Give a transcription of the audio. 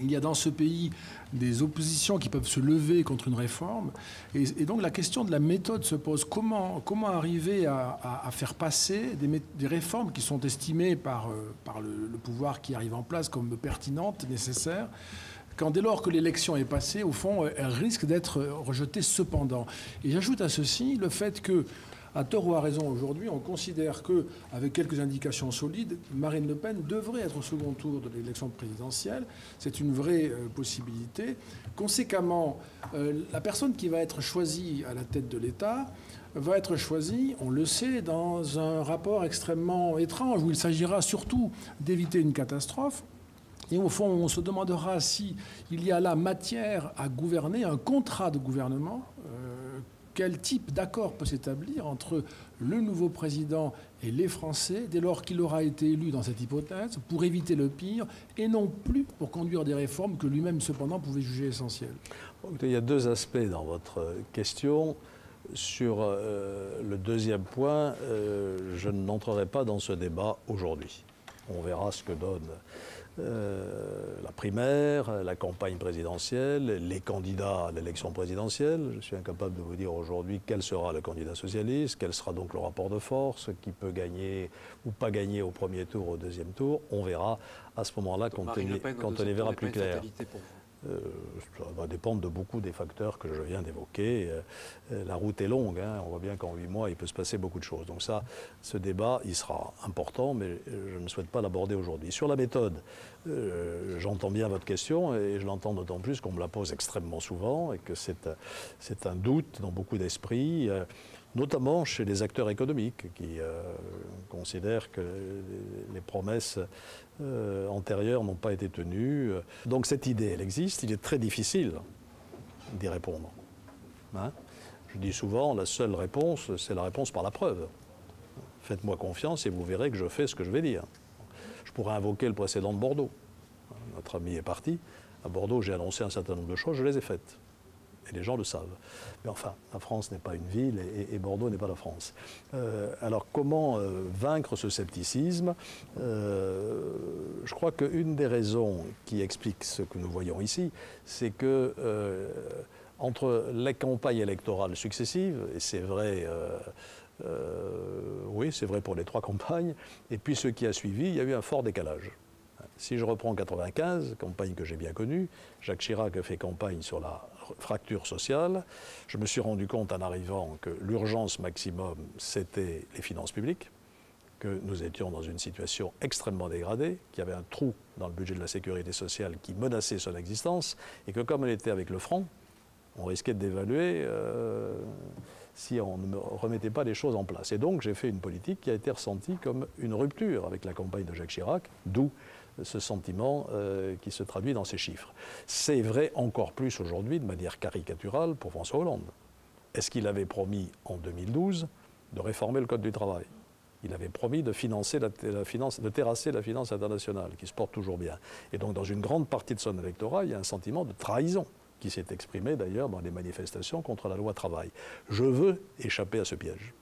Il y a dans ce pays des oppositions qui peuvent se lever contre une réforme. Et donc la question de la méthode se pose. Comment arriver à faire passer des réformes qui sont estimées par le pouvoir qui arrive en place comme pertinentes, nécessaires, quand dès lors que l'élection est passée, au fond, elle risque d'être rejetée cependant. Et j'ajoute à ceci le fait que, à tort ou à raison aujourd'hui, on considère qu'avec quelques indications solides, Marine Le Pen devrait être au second tour de l'élection présidentielle. C'est une vraie possibilité. Conséquemment, la personne qui va être choisie à la tête de l'État va être choisie, on le sait, dans un rapport extrêmement étrange, où il s'agira surtout d'éviter une catastrophe. Et au fond, on se demandera s'il y a là matière à gouverner, un contrat de gouvernement. Quel type d'accord peut s'établir entre le nouveau président et les Français dès lors qu'il aura été élu dans cette hypothèse pour éviter le pire et non plus pour conduire des réformes que lui-même cependant pouvait juger essentielles. Il y a deux aspects dans votre question. Sur le deuxième point, je n'entrerai pas dans ce débat aujourd'hui. On verra ce que donne la primaire, la campagne présidentielle, les candidats à l'élection présidentielle. Je suis incapable de vous dire aujourd'hui quel sera le candidat socialiste, quel sera donc le rapport de force, qui peut gagner ou pas gagner au premier tour ou au deuxième tour. On verra à ce moment-là quand on les verra plus clair. Ça va dépendre de beaucoup des facteurs que je viens d'évoquer. La route est longue, hein. On voit bien qu'en 8 mois, il peut se passer beaucoup de choses. Donc ça, ce débat, il sera important, mais je ne souhaite pas l'aborder aujourd'hui. Sur la méthode, j'entends bien votre question et je l'entends d'autant plus qu'on me la pose extrêmement souvent et que c'est un doute dans beaucoup d'esprits, notamment chez les acteurs économiques qui considèrent que les promesses antérieures n'ont pas été tenues. Donc cette idée, elle existe, il est très difficile d'y répondre. Hein? Je dis souvent, la seule réponse, c'est la réponse par la preuve. Faites-moi confiance et vous verrez que je fais ce que je vais dire. Je pourrais invoquer le précédent de Bordeaux. Notre ami est parti. À Bordeaux, j'ai annoncé un certain nombre de choses, je les ai faites. Et les gens le savent. Mais enfin, la France n'est pas une ville et Bordeaux n'est pas la France. Alors comment vaincre ce scepticisme? Je crois qu'une des raisons qui explique ce que nous voyons ici, c'est que entre les campagnes électorales successives, et c'est vrai, oui, c'est vrai pour les 3 campagnes, et puis ce qui a suivi, il y a eu un fort décalage. Si je reprends 95, campagne que j'ai bien connue, Jacques Chirac a fait campagne sur la fracture sociale. Je me suis rendu compte en arrivant que l'urgence maximum, c'était les finances publiques, que nous étions dans une situation extrêmement dégradée, qu'il y avait un trou dans le budget de la sécurité sociale qui menaçait son existence, et que comme on était avec le franc, on risquait de dévaluer si on ne remettait pas les choses en place. Et donc j'ai fait une politique qui a été ressentie comme une rupture avec la campagne de Jacques Chirac, d'où ce sentiment qui se traduit dans ces chiffres. C'est vrai encore plus aujourd'hui, de manière caricaturale, pour François Hollande. Est-ce qu'il avait promis en 2012 de réformer le Code du travail? Il avait promis de financer de terrasser la finance internationale, qui se porte toujours bien. Et donc dans une grande partie de son électorat, il y a un sentiment de trahison qui s'est exprimé d'ailleurs dans les manifestations contre la loi travail. Je veux échapper à ce piège.